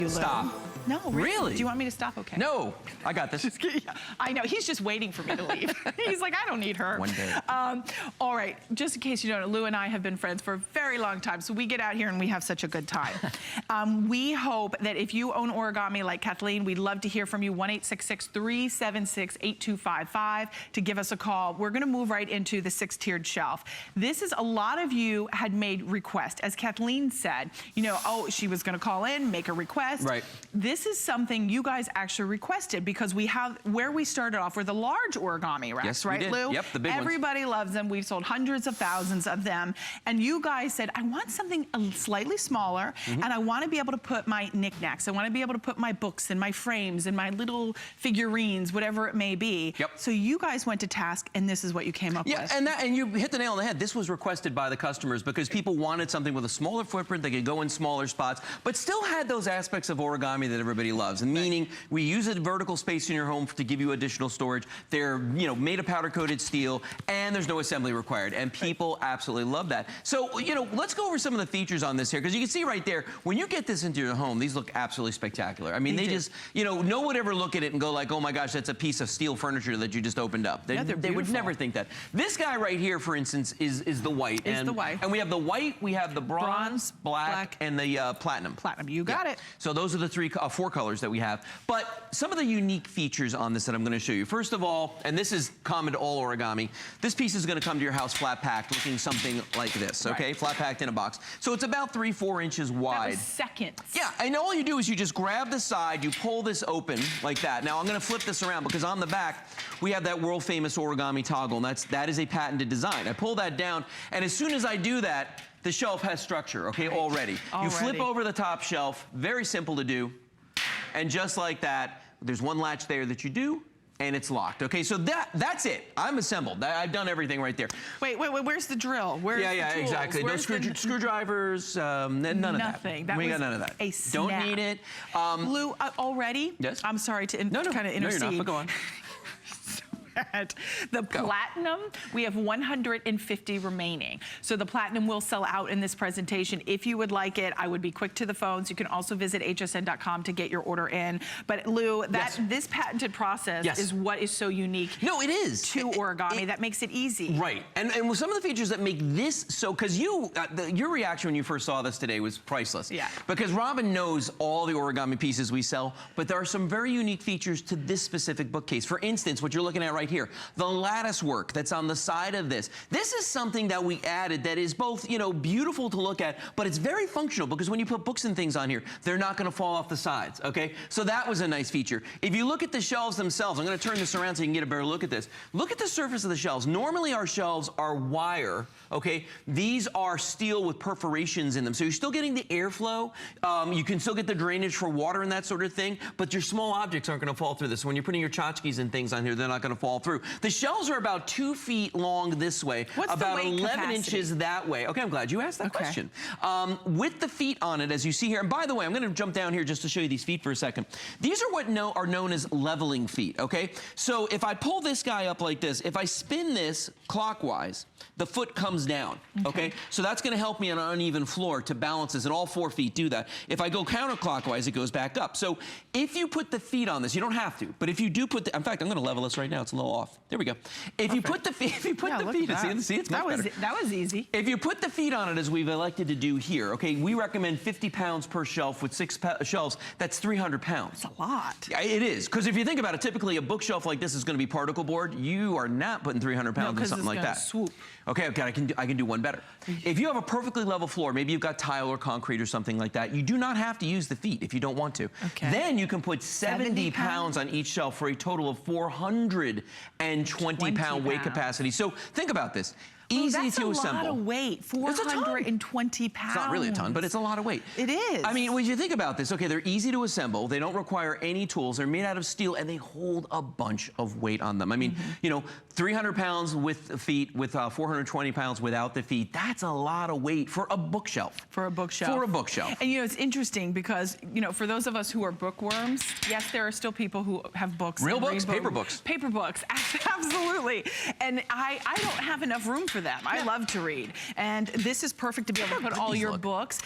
Stop. No, really? Do you want me to stop? Okay. No, I got this. I know, he's just waiting for me to leave. He's like, I don't need her. One day. All right, just in case you don't know, Lou and I have been friends for a very long time, so we get out here and we have such a good time. We hope that if you own origami like Kathleen, we'd love to hear from you, 1-866-376-8255 to give us a call. We're gonna move right into the 6-tiered shelf. This is, a lot of you had made requests. As Kathleen said, you know, oh, she was gonna call in, make a request. Right. This is something you guys actually requested because we have, where we started off were the large origami racks, yes, right, we did. Lou? Yep, the big ones. Everybody loves them. We've sold hundreds of thousands of them. And you guys said, I want something slightly smaller, and I want to be able to put my knickknacks. I want to be able to put my books and my frames and my little figurines, whatever it may be. Yep. So you guys went to task, and this is what you came up with. Yeah, and you hit the nail on the head. This was requested by the customers because people wanted something with a smaller footprint. They could go in smaller spots, but still had those aspects of origami that everybody loves. And meaning, we use a vertical space in your home to give you additional storage. They're, you know, made of powder-coated steel, and there's no assembly required. And people absolutely love that. So, you know, let's go over some of the features on this here, because you can see right there, when you get this into your home, these look absolutely spectacular. I mean, they just, you know, no one would ever look at it and go like, oh my gosh, that's a piece of steel furniture that you just opened up. They would never think that. This guy right here, for instance, is the white. And we have the white, we have the bronze, black, and the platinum. Platinum, you got it. So those are the four colors that we have. But some of the unique features on this that I'm going to show you. First of all, and this is common to all origami, this piece is going to come to your house flat packed, looking something like this, okay? Right. Flat packed in a box. So it's about 3-4 inches wide. That was seconds. Yeah, and all you do is you just grab the side, you pull this open like that. Now I'm going to flip this around because on the back we have that world famous origami toggle, and that is a patented design. I pull that down, and as soon as I do that, the shelf has structure, okay, already. You flip over the top shelf, very simple to do. And just like that, there's one latch there that you do, and it's locked. Okay, so that's it. I'm assembled. I've done everything right there. Wait, where's the drill? Where's the tools? Exactly. Where's no screwdrivers, none of that. Nothing. We got none of that. A snap. Don't need it. Lou, already? Yes. I'm sorry to kind of intercede. No, you're not, but go on. The platinum, we have 150 remaining. So the platinum will sell out in this presentation. If you would like it, I would be quick to the phones. You can also visit hsn.com to get your order in. But Lou, this patented process is what is so unique. No, it is. To origami, that makes it easy. Right, and some of the features that make this so, because your reaction when you first saw this today was priceless. Yeah. Because Robin knows all the origami pieces we sell, but there are some very unique features to this specific bookcase. For instance, what you're looking at right here, the lattice work that's on the side of this. This is something that we added that is both, you know, beautiful to look at, but it's very functional because when you put books and things on here, they're not going to fall off the sides, okay? So that was a nice feature. If you look at the shelves themselves, I'm going to turn this around so you can get a better look at this. Look at the surface of the shelves. Normally our shelves are wire, okay? These are steel with perforations in them, so you're still getting the airflow. You can still get the drainage for water and that sort of thing, but your small objects aren't going to fall through this. So when you're putting your tchotchkes and things on here, they're not going to fall through. The shelves are about 2 feet long this way, about 11 inches that way. Okay, I'm glad you asked that question. With the feet on it, as you see here, and by the way, I'm going to jump down here just to show you these feet for a second. These are what are known as leveling feet, okay? So if I pull this guy up like this, if I spin this clockwise, the foot comes down, okay? So that's going to help me on an uneven floor to balance this, and all 4 feet do that. If I go counterclockwise, it goes back up. So if you put the feet on this, you don't have to, but if you do put the, in fact, I'm going to level this right now. It's a little off. There we go. If you put the feet, see, it's much better. That was easy. If you put the feet on it, as we've elected to do here, okay, we recommend 50 pounds per shelf with 6 shelves. That's 300 pounds. That's a lot. Yeah, it is, because if you think about it, typically a bookshelf like this is going to be particle board. You are not putting 300 pounds in something like that. Swoop. Okay, I can do one better. If you have a perfectly level floor, maybe you've got tile or concrete or something like that, you do not have to use the feet if you don't want to. Okay. Then you can put 70 pounds on each shelf for a total of 420 pound weight capacity. So think about this. Easy to assemble. That's a lot of weight, 420 pounds. It's not really a ton, but it's a lot of weight. It is. I mean, when you think about this, okay, they're easy to assemble. They don't require any tools. They're made out of steel, and they hold a bunch of weight on them. I mean, you know, 300 pounds with the feet, with 420 pounds without the feet. That's a lot of weight for a bookshelf. For a bookshelf. For a bookshelf. And, you know, it's interesting because, you know, for those of us who are bookworms, yes, there are still people who have books. Real books? Paper books. Paper books, absolutely. And I don't have enough room for for them. I love to read. And this is perfect to be able to put all your books.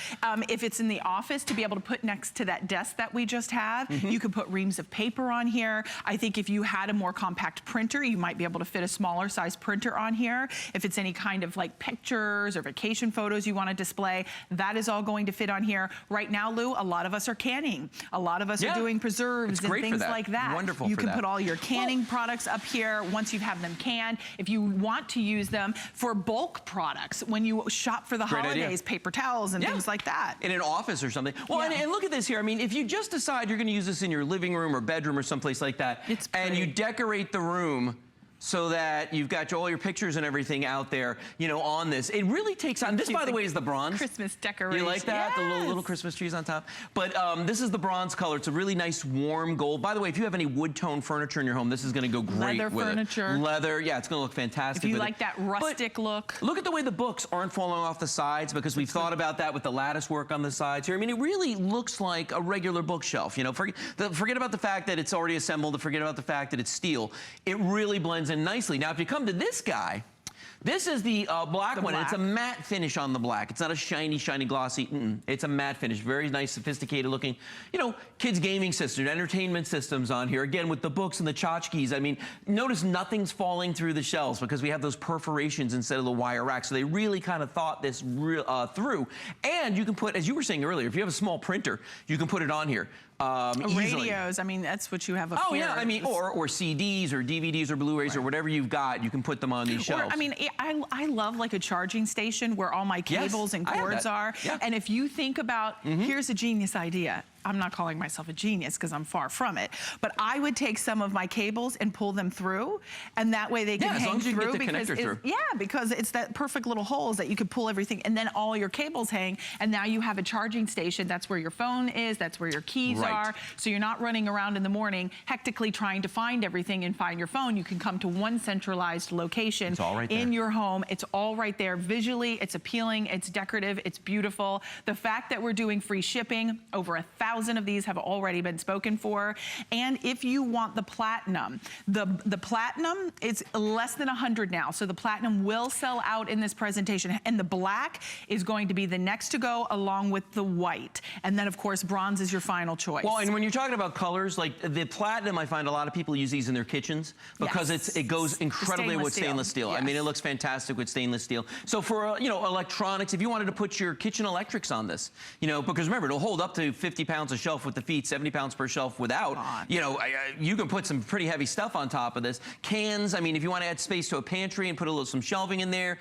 If it's in the office, to be able to put next to that desk that we just have, you could put reams of paper on here. I think if you had a more compact printer, you might be able to fit a smaller size printer on here. If it's any kind of like pictures or vacation photos you want to display, that is all going to fit on here. Right now, Lou, a lot of us are canning. A lot of us are doing preserves and things like that. Wonderful. You can put all your canning products up here once you have them canned. If you want to use them for bulk products, when you shop for the holidays, paper towels and things like that. In an office or something. Well, and look at this here. I mean, if you just decide you're going to use this in your living room or bedroom or someplace like that, and you decorate the room so that you've got all your pictures and everything out there, you know, on this. It really takes on, this by the way is the bronze. Christmas decoration. You like that? Yes. The little Christmas trees on top. But this is the bronze color. It's a really nice warm gold. By the way, if you have any wood tone furniture in your home, this is gonna go great Leather with furniture. it. Leather, yeah, it's gonna look fantastic if you with like it. that rustic look. Look at the way the books aren't falling off the sides, because we've thought about that with the lattice work on the sides here. I mean, it really looks like a regular bookshelf. You know, forget about the fact that it's already assembled, forget about the fact that it's steel. It really blends in nicely. Now, if you come to this guy, this is the black one. It's a matte finish on the black. It's not a shiny, glossy. It's a matte finish. Very nice, sophisticated looking, you know, kids gaming system, entertainment systems on here. Again, with the books and the tchotchkes. I mean, notice nothing's falling through the shelves because we have those perforations instead of the wire rack. So they really kind of thought this through. And you can put, as you were saying earlier, if you have a small printer, you can put it on here. Easily. Radios, I mean, that's what you have up here. Oh, yeah, I mean, or CDs or DVDs or Blu-rays or whatever you've got, you can put them on these shelves. Or, I mean, I love like a charging station where all my cables and cords are. And if you think about, here's a genius idea. I'm not calling myself a genius because I'm far from it, but I would take some of my cables and pull them through, and that way they can hang as long as you through. Get the connector through. Yeah, because it's that perfect little holes that you could pull everything, and then all your cables hang, and now you have a charging station. That's where your phone is, that's where your keys are, so you're not running around in the morning hectically trying to find everything and find your phone. You can come to one centralized location in your home. It's all right there. Visually, it's appealing, it's decorative, it's beautiful. The fact that we're doing free shipping, over 1,000 of these have already been spoken for. And if you want the platinum, the platinum is less than 100 now. So the platinum will sell out in this presentation. And the black is going to be the next to go along with the white. And then of course, bronze is your final choice. Well, and when you're talking about colors, like the platinum, I find a lot of people use these in their kitchens because it goes incredibly with stainless steel. I mean, it looks fantastic with stainless steel. So for, you know, electronics, if you wanted to put your kitchen electrics on this, you know, because remember, it'll hold up to 50 pounds a shelf with the feet, 70 pounds per shelf without. You know, you can put some pretty heavy stuff on top of this. Cans, I mean, if you want to add space to a pantry and put some shelving in there,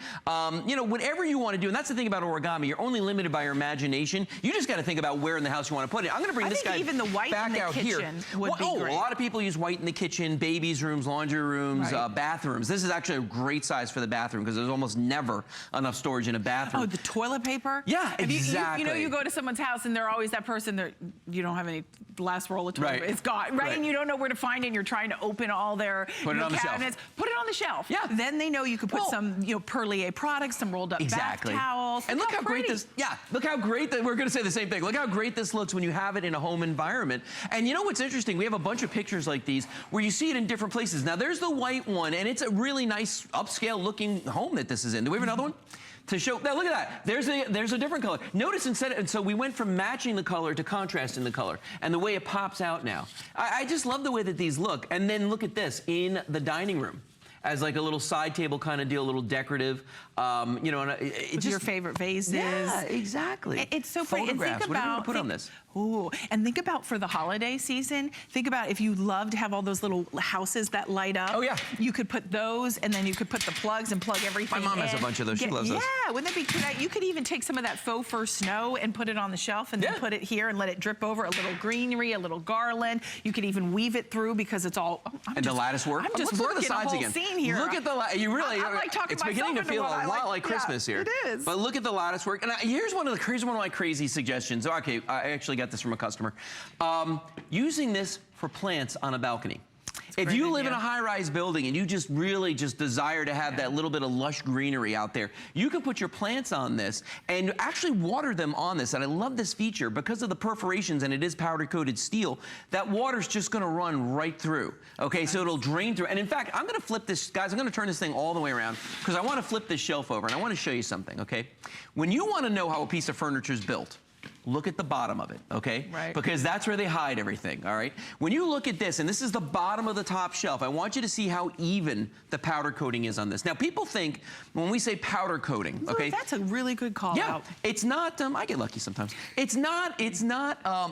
you know, whatever you want to do. And that's the thing about origami. You're only limited by your imagination. You just got to think about where in the house you want to put it. I'm going to bring this guy even the white back in the out kitchen here. Would be great. A lot of people use white in the kitchen, babies' rooms, laundry rooms, bathrooms. This is actually a great size for the bathroom because there's almost never enough storage in a bathroom. Oh, the toilet paper? Yeah, exactly. You know, you go to someone's house and they're always that person that you don't have any last roll of toilet paper. It's gone, right? And you don't know where to find it and you're trying to open all their cabinets. Put it on the shelf. Yeah. Then they know you could put some, you know, Perlier products, some rolled up bath towels. And look how great this, look how great that, we're gonna say the same thing. Look how great this looks when you have it in a home environment. And you know what's interesting? We have a bunch of pictures like these where you see it in different places. Now there's the white one, and it's a really nice upscale looking home that this is in. Do we have another one? To show, now look at that. There's a different color. Notice and so we went from matching the color to contrasting the color, and the way it pops out now. I just love the way that these look. And then look at this in the dining room as like a little side table kind of deal, a little decorative. You know, and it just, your favorite vases. Yeah, exactly. It's so pretty. And think about, what do you want to put on this? Ooh, and think about for the holiday season, think about if you love to have all those little houses that light up. Oh, yeah. You could put those, and then you could put the plugs and plug everything in. My mom has a bunch of those. She loves those. Yeah, wouldn't that be cute? You could even take some of that faux fur snow and put it on the shelf and then put it here and let it drip over, a little greenery, a little garland. You could even weave it through because it's all... the lattice work? I'm just working the sides again. Scene here. Look at the... You really... I'm like talking it's beginning to feel a lot like Christmas here. It is. But look at the lattice work. And here's one of my crazy suggestions. Okay, I actually got this from a customer. Using this for plants on a balcony. If you live in a high-rise building and you just really just desire to have that little bit of lush greenery out there, you can put your plants on this and actually water them on this. And I love this feature because of the perforations, and it is powder-coated steel, that water's just gonna run right through. Okay, so it'll drain through. And in fact, I'm gonna flip this, guys, I'm gonna turn this thing all the way around because I wanna flip this shelf over and I wanna show you something, okay? When you wanna know how a piece of furniture is built, look at the bottom of it, okay? Right. Because that's where they hide everything, all right? When you look at this, and this is the bottom of the top shelf, I want you to see how even the powder coating is on this. Now, people think when we say powder coating, okay? Ooh, that's a really good call out. It's not, I get lucky sometimes. It's not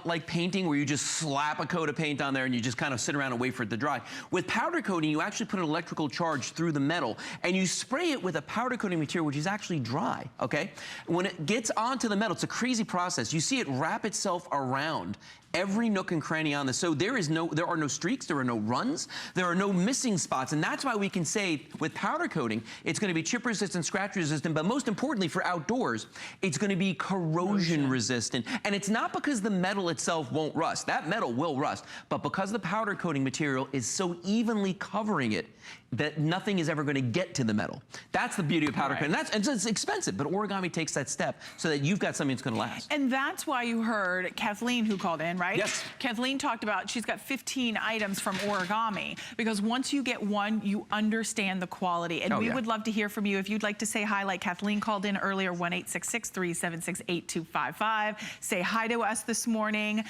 like painting where you just slap a coat of paint on there and you just kind of sit around and wait for it to dry. With powder coating, you actually put an electrical charge through the metal and you spray it with a powder coating material which is actually dry, okay? When it gets onto the metal, it's a crazy process. You see it wrap itself around every nook and cranny on this. So there are no streaks, there are no runs, there are no missing spots. And that's why we can say with powder coating, it's gonna be chip resistant, scratch resistant, but most importantly for outdoors, it's gonna be corrosion resistant. And it's not because the metal itself won't rust. That metal will rust, but because the powder coating material is so evenly covering it that nothing is ever gonna get to the metal. That's the beauty of powder coating. And it's expensive, but Origami takes that step so that you've got something that's gonna last. And that's why you heard Kathleen who called in, right? Yes. Kathleen talked about she's got 15 items from Origami because once you get one, you understand the quality. And we would love to hear from you. If you'd like to say hi, like Kathleen called in earlier, 1-866-376-8255. Say hi to us this morning.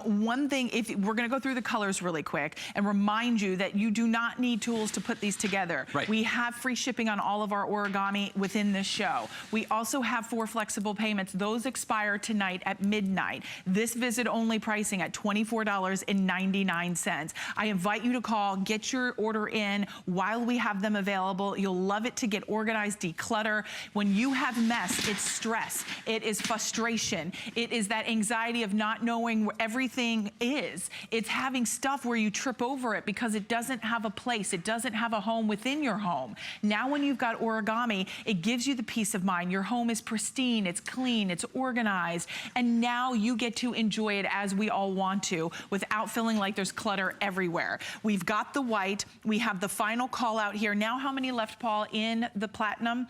One thing, if we're gonna go through the colors really quick and remind you that you do not need tools to put these together. Right. We have free shipping on all of our Origami within this show. We also have 4 flexible payments. Those expire tonight at midnight. This visit only pricing at $24.99. I invite you to call, get your order in while we have them available. You'll love it to get organized, declutter. When you have mess, it's stress. It is frustration. It is that anxiety of not knowing where everything is. It's having stuff where you trip over it because it doesn't have a place. It doesn't have a home within your home. Now when you've got Origami, it gives you the peace of mind. Your home is pristine, it's clean, it's organized, and now you get to enjoy it as we all want to without feeling like there's clutter everywhere. We've got the white, we have the final call out here. Now how many left, Paul, in the platinum?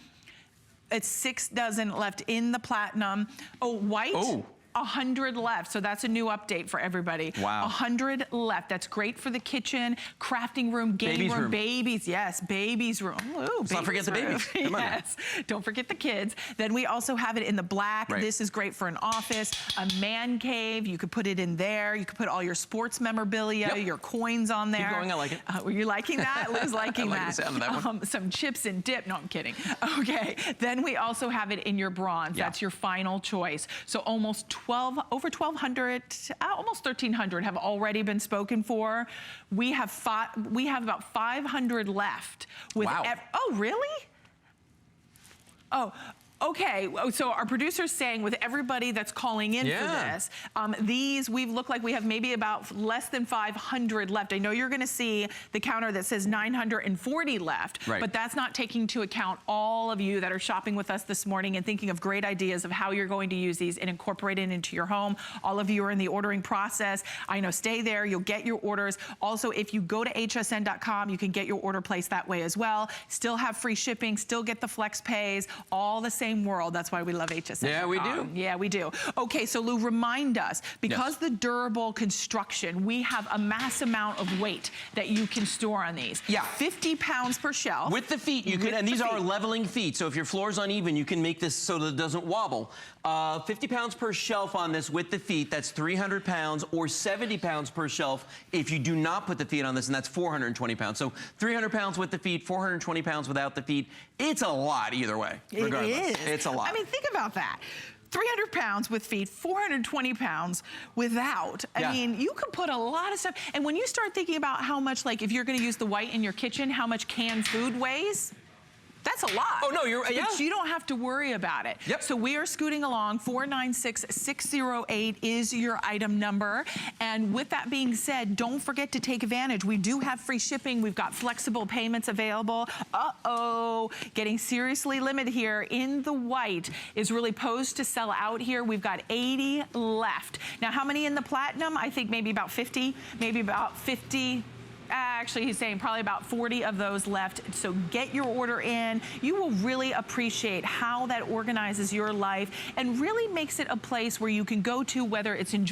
It's 6 dozen left in the platinum. Oh, white? Oh. 100 left, so that's a new update for everybody. Wow. 100 left. That's great for the kitchen, crafting room, game room, babies. Yes, babies room. Ooh, let's not forget the babies. Come on. Yes, don't forget the kids. Then we also have it in the black. Right. This is great for an office, a man cave. You could put it in there. You could put all your sports memorabilia, your coins on there. Keep going, I like it. Were you liking that? Liz liking I like the sound of that one. Some chips and dip. No, I'm kidding. Okay, then we also have it in your bronze. That's your final choice. So almost over 1,200, almost 1,300 have already been spoken for. We have about 500 left. With oh, really? Oh. Okay, so our producer's saying with everybody that's calling in for this, these, we look like we have maybe about less than 500 left. I know you're gonna see the counter that says 940 left, but that's not taking into account all of you that are shopping with us this morning and thinking of great ideas of how you're going to use these and incorporate it into your home. All of you are in the ordering process. I know, stay there, you'll get your orders. Also, if you go to hsn.com, you can get your order placed that way as well. Still have free shipping, still get the flex pays, all the same world. That's why we love HSN. Yeah, we do. Yeah, we do. Okay, so Lou, remind us, because the durable construction, we have a mass amount of weight that you can store on these. 50 pounds per shelf. With the feet, you can, and these are leveling feet, so if your floor's uneven, you can make this so that it doesn't wobble. 50 pounds per shelf on this with the feet, that's 300 pounds, or 70 pounds per shelf if you do not put the feet on this, and that's 420 pounds. So 300 pounds with the feet, 420 pounds without the feet. It's a lot either way, regardless. It is. It's a lot. I mean, think about that. 300 pounds with feet, 420 pounds without. I mean, you could put a lot of stuff. And when you start thinking about how much, like if you're gonna use the white in your kitchen, how much canned food weighs, that's a lot. Oh, no, you're, But you don't have to worry about it. So we are scooting along. 496608 is your item number. And with that being said, don't forget to take advantage. We do have free shipping. We've got flexible payments available. Uh-oh, getting seriously limited here. In the white is really posed to sell out here. We've got 80 left. Now, how many in the platinum? I think maybe about 50, maybe about 50. actually, he's saying probably about 40 of those left. So get your order in. You will really appreciate how that organizes your life and really makes it a place where you can go to, whether it's enjoying